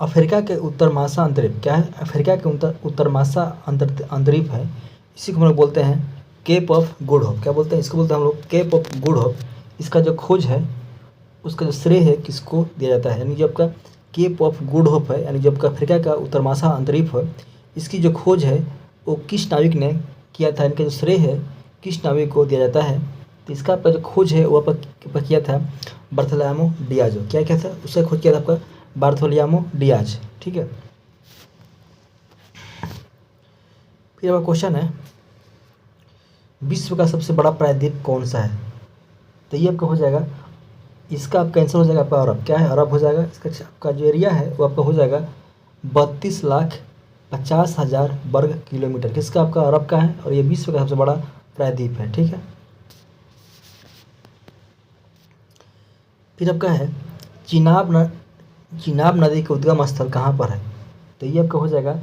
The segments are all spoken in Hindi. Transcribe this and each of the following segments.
अफ्रीका के उत्तर महासा अंतरिप क्या है? अफ्रीका के उत्तर महासा अंतरिप है। इसी को हम लोग बोलते हैं केप ऑफ गुड होप। क्या बोलते हैं इसको? बोलते हैं हम लोग केप ऑफ गुड होप। इसका जो खोज है उसका जो श्रेय है किसको दिया जाता है? यानी जो आपका केप ऑफ गुड होप है, यानी जो आपका अफ्रीका का उत्तर महासा अंतरिप है, इसकी जो खोज है वो किस नाविक ने किया था? इनका जो श्रेय है किस नाविक को दिया जाता है? तो इसका आपका जो खोज है वो आपका किया था बार्थोलोमेओ डियाज। क्या था उसका खोज किया था आपका? बार्थोलोमेओ डियाज। ठीक है। फिर आपका क्वेश्चन है विश्व का सबसे बड़ा प्रायद्वीप कौन सा है? तो ये आपका हो जाएगा, इसका आपका आंसर हो जाएगा आपका अरब। क्या है? अरब हो जाएगा। इसका आपका जो एरिया है वो आपका हो जाएगा 32,50,000 वर्ग किलोमीटर। किसका? आपका अरब का है। और ये विश्व का सबसे बड़ा प्रायद्वीप है। ठीक है। फिर आपका है चिनाब नदी का उद्गम स्थल कहाँ पर है? तो ये आपका हो जाएगा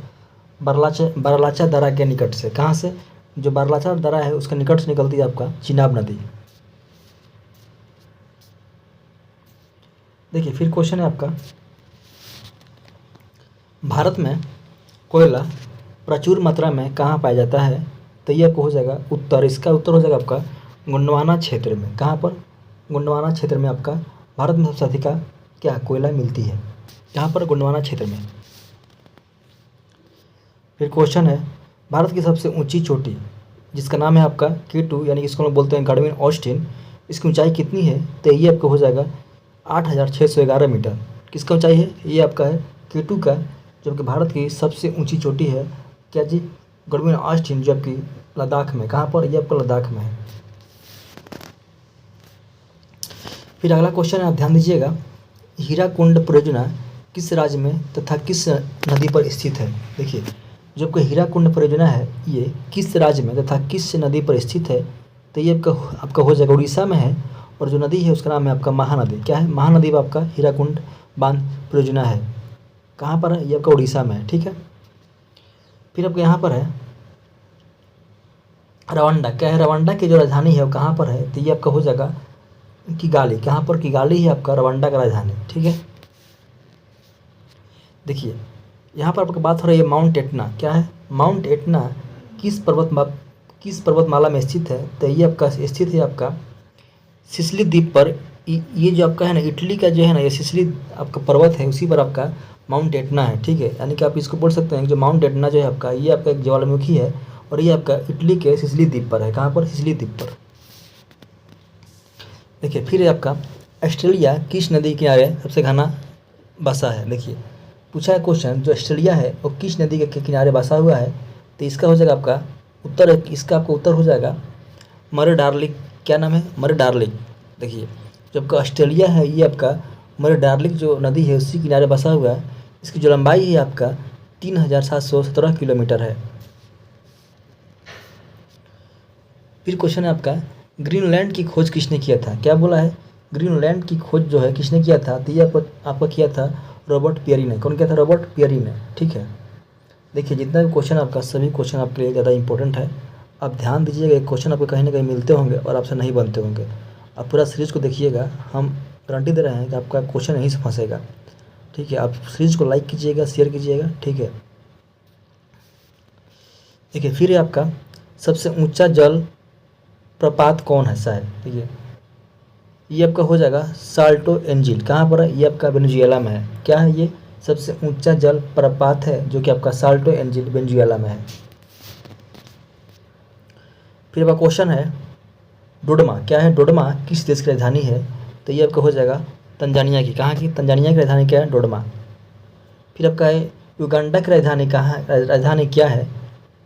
बारालाचा दर्रा के निकट से। कहाँ से? जो बारालाचा दर्रा है उसके निकट से निकलती है आपका चिनाब नदी। देखिए फिर क्वेश्चन है आपका, भारत में कोयला प्रचुर मात्रा में कहाँ पाया जाता है? तो ये आपको हो जाएगा उत्तर। इसका उत्तर हो जाएगा आपका गोंडवाना क्षेत्र में। कहाँ पर? गोंडवाना क्षेत्र में आपका भारत में सबसे अधिक क्या कोयला मिलती है? यहाँ पर गोंडवाना क्षेत्र में। फिर क्वेश्चन है भारत की सबसे ऊंची चोटी जिसका नाम है आपका K2 यानी इसको हम बोलते हैं गार्डविन ऑस्टिन, इसकी ऊंचाई कितनी है? तो ये आपका हो जाएगा 8,611 मीटर। किसका ऊंचाई है? ये आपका है K2 का, जो कि भारत की सबसे ऊंची चोटी है। क्या जी? गार्डविन ऑस्टिन, जो आपकी लद्दाख में। कहाँ पर? ये आपका लद्दाख में है। फिर अगला क्वेश्चन है, आप ध्यान दीजिएगा, हीराकुंड परियोजना किस राज्य में तथा किस नदी पर स्थित है? देखिए जो आपका हीराकुंड परियोजना है ये किस राज्य में तथा किस नदी पर स्थित है? तो ये आपका हो जाएगा उड़ीसा में है। और जो नदी है उसका नाम है आपका महानदी। क्या है? महानदी में आपका हीराकुंड बांध परियोजना है। कहाँ पर है? ये आपका उड़ीसा में है। ठीक है। फिर आपका यहाँ पर है रवांडा। क्या है? रवांडा की जो राजधानी है वो कहाँ पर है? तो ये आपका हो जाएगा किगाली। कहाँ पर? किगाली है आपका रवांडा का राजधानी। ठीक है। देखिए यहाँ पर आपकी बात हो रही है माउंट एटना। क्या है? माउंट एटना किस पर्वतमाला में स्थित है? तो ये आपका स्थित है आपका सिसिली द्वीप पर। ये जो आपका है ना इटली का जो है ना ये सिसिली आपका पर्वत है, उसी पर आपका माउंट एटना है। ठीक है। यानी कि आप इसको बोल सकते हैं जो माउंट एटना जो है आपका ये आपका एक ज्वालामुखी है और ये आपका इटली के सिसिली द्वीप पर है। कहाँ पर? सिसिली द्वीप पर। देखिए फिर आपका ऑस्ट्रेलिया किस नदी के किनारे सबसे घना बसा है? देखिए पूछा है क्वेश्चन, जो ऑस्ट्रेलिया है वो किस नदी के किनारे बसा हुआ है? तो इसका हो जाएगा आपका उत्तर, इसका आपका उत्तर हो जाएगा मरे डार्लिंग। क्या नाम है? मरे डार्लिंग। देखिए जो आपका ऑस्ट्रेलिया है ये आपका मरे डार्लिंग जो नदी है उसी किनारे बसा हुआ है। इसकी जो लंबाई है आपका 3,717 किलोमीटर है। फिर क्वेश्चन है आपका ग्रीनलैंड की खोज किसने किया था? क्या बोला है? ग्रीनलैंड की खोज जो है किसने किया था? तो ये आपका किया था रॉबर्ट पियरी ने। कौन किया था? रॉबर्ट पियरी ने। ठीक है। देखिए जितना भी क्वेश्चन आपका सभी क्वेश्चन आपके लिए ज़्यादा इंपॉर्टेंट है। आप ध्यान दीजिएगा, एक क्वेश्चन आपको कहीं ना कहीं मिलते होंगे और आपसे नहीं बनते होंगे। आप पूरा सीरीज को देखिएगा, हम गारंटी दे रहे हैं कि आपका क्वेश्चन यहीं से फंसेगा। ठीक है। आप सीरीज को लाइक कीजिएगा, शेयर कीजिएगा। ठीक है। देखिए फिर है आपका सबसे ऊंचा जल प्रपात कौन है? शायद देखिए ये आपका हो जाएगा साल्टो एंजिल। कहाँ पर है? ये आपका वेनेजुएला में है। क्या है? ये सबसे ऊंचा जल प्रपात है जो कि आपका साल्टो एंजिल वेनेजुएला में है। फिर आपका क्वेश्चन है डोडमा। क्या है? डोडमा किस देश की राजधानी है? तो ये आपका हो जाएगा तंजानिया की। कहाँ की? तंजानिया की राजधानी क्या है? डोडमा। फिर आपका है युगांडा की राजधानी कहाँ है? राजधानी क्या है?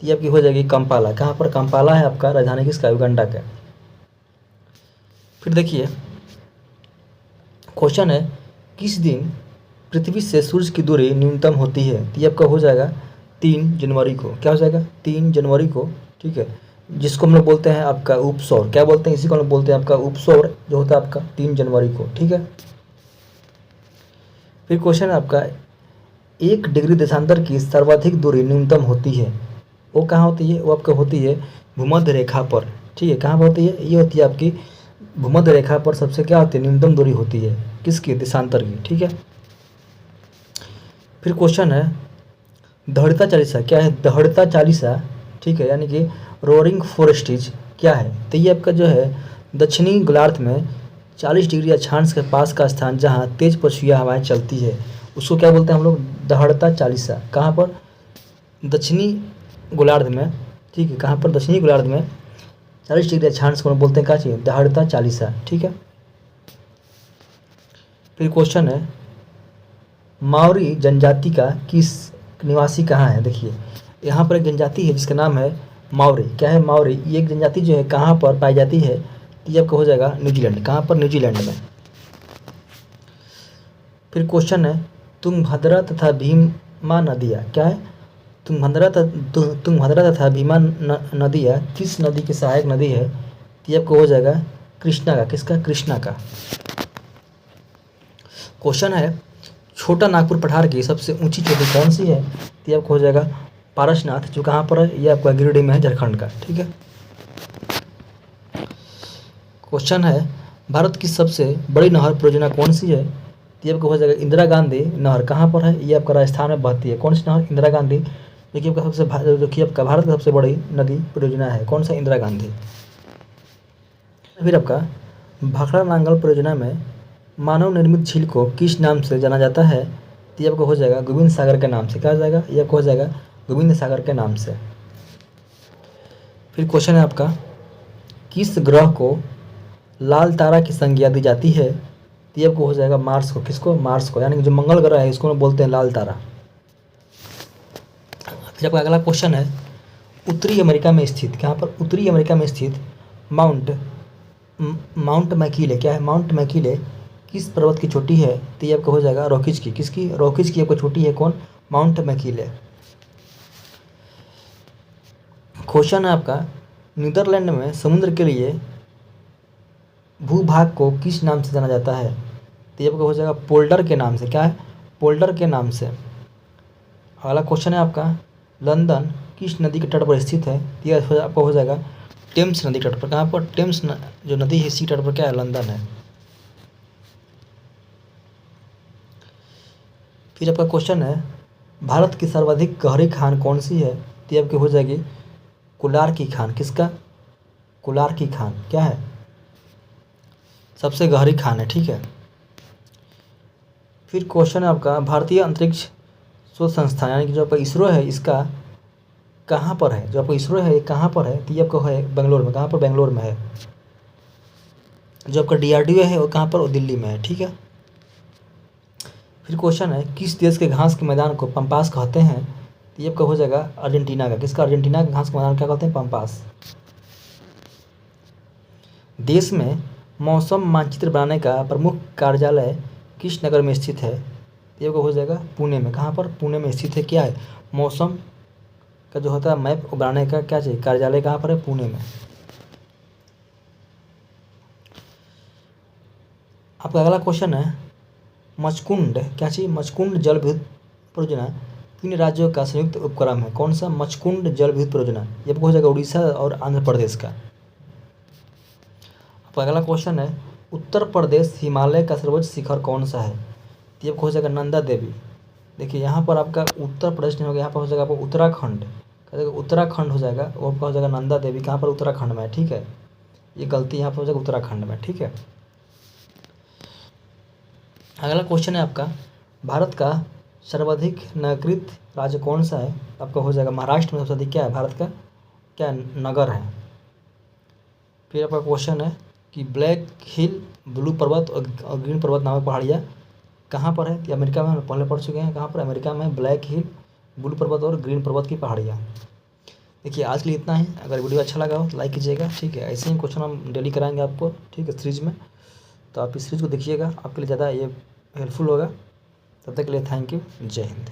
तो ये आपकी हो जाएगी कंपाला। कहाँ पर? कंपाला है आपका राजधानी किसका? युगांडा का। फिर देखिए क्वेश्चन है किस दिन पृथ्वी से सूर्य की दूरी न्यूनतम होती है? तो ये आपका हो जाएगा 3 जनवरी को। क्या हो जाएगा? 3 जनवरी को। ठीक है। जिसको हम लोग बोलते हैं आपका उपसौर। क्या बोलते हैं? इसी को हम लोग बोलते हैं आपका उपसौर जो होता है आपका 3 जनवरी को। ठीक है। फिर क्वेश्चन है आपका 1 डिग्री देशांतर की सर्वाधिक दूरी न्यूनतम होती है, वो कहाँ होती है? वो आपका होती है भूमध्य रेखा पर। ठीक है। कहाँ पर होती है? ये होती है आपकी भूमध्य रेखा पर सबसे क्या होती है? न्यूनतम दूरी होती है किसकी? देशांतर की। ठीक है। फिर क्वेश्चन है दृढ़ता चालीसा क्या है, दृढ़ता चालीसा, ठीक है, यानी कि रोरिंग फोरेस्टिज क्या है। तो ये आपका जो है दक्षिणी गोलार्ध में 40 डिग्री अक्षांश के पास का स्थान जहाँ तेज पछुआ हवाएं चलती है उसको क्या बोलते हैं हम लोग, दृढ़ता चालीसा। कहाँ पर, दक्षिणी गोलार्ध में, ठीक है, कहाँ पर, दक्षिणी गोलार्ध में 40 डिग्री अक्षांश को बोलते हैं क्या चाहिए, दृढ़ता चालीसा, ठीक है। फिर क्वेश्चन है मावरी जनजाति का किस निवासी कहाँ है। देखिए यहाँ पर एक जनजाति है जिसका नाम है मावरी। क्या है, मावरी। ये एक जनजाति जो है कहाँ पर पाई जाती है, ये आपका हो जाएगा न्यूजीलैंड। कहाँ पर, न्यूजीलैंड में। फिर क्वेश्चन है तुंगभद्रा तथा भीमा नदियाँ क्या है, तुंगभद्रा तथा भीमा नदियाँ किस नदी की सहायक नदी है, ये आपको हो जाएगा कृष्णा का। किसका, कृष्णा का। क्वेश्चन है छोटा नागपुर पठार की सबसे ऊंची चोटी कौन सी है, तो ये आपको हो जाएगा पारसनाथ, जो कहाँ पर है, ये आपका गिरिडीह में है, झारखंड का, ठीक है। क्वेश्चन है भारत की सबसे बड़ी नहर परियोजना कौन सी है, तो ये आपको हो जाएगा इंदिरा गांधी नहर। कहाँ पर है, ये आपका राजस्थान में बहती है। कौन सी नहर, इंदिरा गांधी, जो कि आपका भारत की सबसे बड़ी नदी परियोजना है। कौन सा, इंदिरा गांधी। फिर आपका भाखड़ा नांगल परियोजना में मानव निर्मित झील को किस नाम से जाना जाता है, तो ये आपको हो जाएगा गोविंद सागर के नाम से। क्या हो जाएगा, ये आपको हो जाएगा गोविंद सागर के नाम से। फिर क्वेश्चन है आपका किस ग्रह को लाल तारा की संज्ञा दी जाती है, तो ये आपको हो जाएगा मार्स को। किसको, मार्स को, यानी कि जो मंगल ग्रह है इसको बोलते हैं लाल तारा। फिर आपका अगला क्वेश्चन है उत्तरी अमेरिका में स्थित, कहाँ पर, उत्तरी अमेरिका में स्थित माउंट मैकिले। क्या है, माउंट मैकिले किस पर्वत की चोटी है, तो ये आपका हो जाएगा रॉकीज की। किसकी, रॉकीज की आपको चोटी है। कौन, माउंट मैकिले। क्वेश्चन है आपका नीदरलैंड में समुद्र के लिए भूभाग को किस नाम से जाना जाता है, तो ये आपका हो जाएगा पोल्डर के नाम से। क्या है, पोल्डर के नाम से। अगला क्वेश्चन है आपका लंदन किस नदी के तट पर स्थित है, तो ये आपका हो जाएगा टेम्स नदी तट पर। कहाँ पर, टेम्स जो नदी है इसी तट पर क्या है, लंदन है। फिर आपका क्वेश्चन है भारत की सर्वाधिक गहरी खान कौन सी है, तो ये आपकी हो जाएगी कोलार की खान। किसका, कोलार की खान। क्या है, सबसे गहरी खान है, ठीक है। फिर क्वेश्चन है आपका भारतीय अंतरिक्ष शोध संस्थान यानी कि जो आपका इसरो है इसका कहाँ पर है, जो आपका इसरो है ये कहाँ पर है, तो ये आपको है बेंगलोर में। कहाँ पर, बेंगलोर में है। जो आपका DRDO है वो कहाँ पर, वो दिल्ली में है, ठीक है। फिर क्वेश्चन है किस देश के घास के मैदान को पम्पास कहते हैं, तो ये आपका हो जाएगा अर्जेंटीना का। किसका, अर्जेंटीना के घास के मैदान क्या कहते हैं, पम्पास। देश में मौसम मानचित्र बनाने का प्रमुख कार्यालय किस नगर में स्थित है, तो ये आपका हो जाएगा पुणे में। कहाँ पर, पुणे में स्थित है। क्या है, मौसम का जो होता है मैप बनाने का क्या चाहिए, कार्यालय कहाँ पर है, पुणे में। आपका अगला क्वेश्चन है मचकुंड क्या चाहिए, मचकुंड जल विद्युत परियोजना किन राज्यों का संयुक्त उपक्रम है। कौन सा, मचकुंड जल विद्युत परियोजना, ये आपको हो जाएगा उड़ीसा और आंध्र प्रदेश का। आपका अगला क्वेश्चन है उत्तर प्रदेश हिमालय का सर्वोच्च शिखर कौन सा है, तो ये आपको हो जाएगा नंदा देवी। देखिए यहाँ पर आपका उत्तर प्रदेश नहीं होगा, यहाँ पर हो जाएगा आपको उत्तराखंड। उत्तराखंड हो जाएगा, वो आपका हो जाएगा नंदा देवी। कहाँ पर, उत्तराखंड में, ठीक है। ये गलती यहाँ पर हो जाएगा उत्तराखंड में, ठीक है। अगला क्वेश्चन है आपका भारत का सर्वाधिक नगरीकृत राज्य कौन सा है, आपका हो जाएगा महाराष्ट्र में सबसे अधिक क्या है, भारत का क्या नगर है। फिर आपका क्वेश्चन है कि ब्लैक हिल, ब्लू पर्वत और ग्रीन पर्वत नामक पहाड़ियाँ कहाँ पर है, ये अमेरिका में हम पहले पढ़ चुके हैं। कहाँ पर, अमेरिका में ब्लैक हिल, ब्लू पर्वत और ग्रीन पर्वत की पहाड़ियाँ। देखिए आज के लिए इतना ही। अगर वीडियो अच्छा लगा हो तो लाइक कीजिएगा, ठीक है। ऐसे ही क्वेश्चन हम डेली कराएंगे आपको, ठीक है, सीरीज में। तो आप इस सीरीज को देखिएगा, आपके लिए ज़्यादा ये हेल्पफुल होगा। तब तक के लिए थैंक यू, जय हिंद।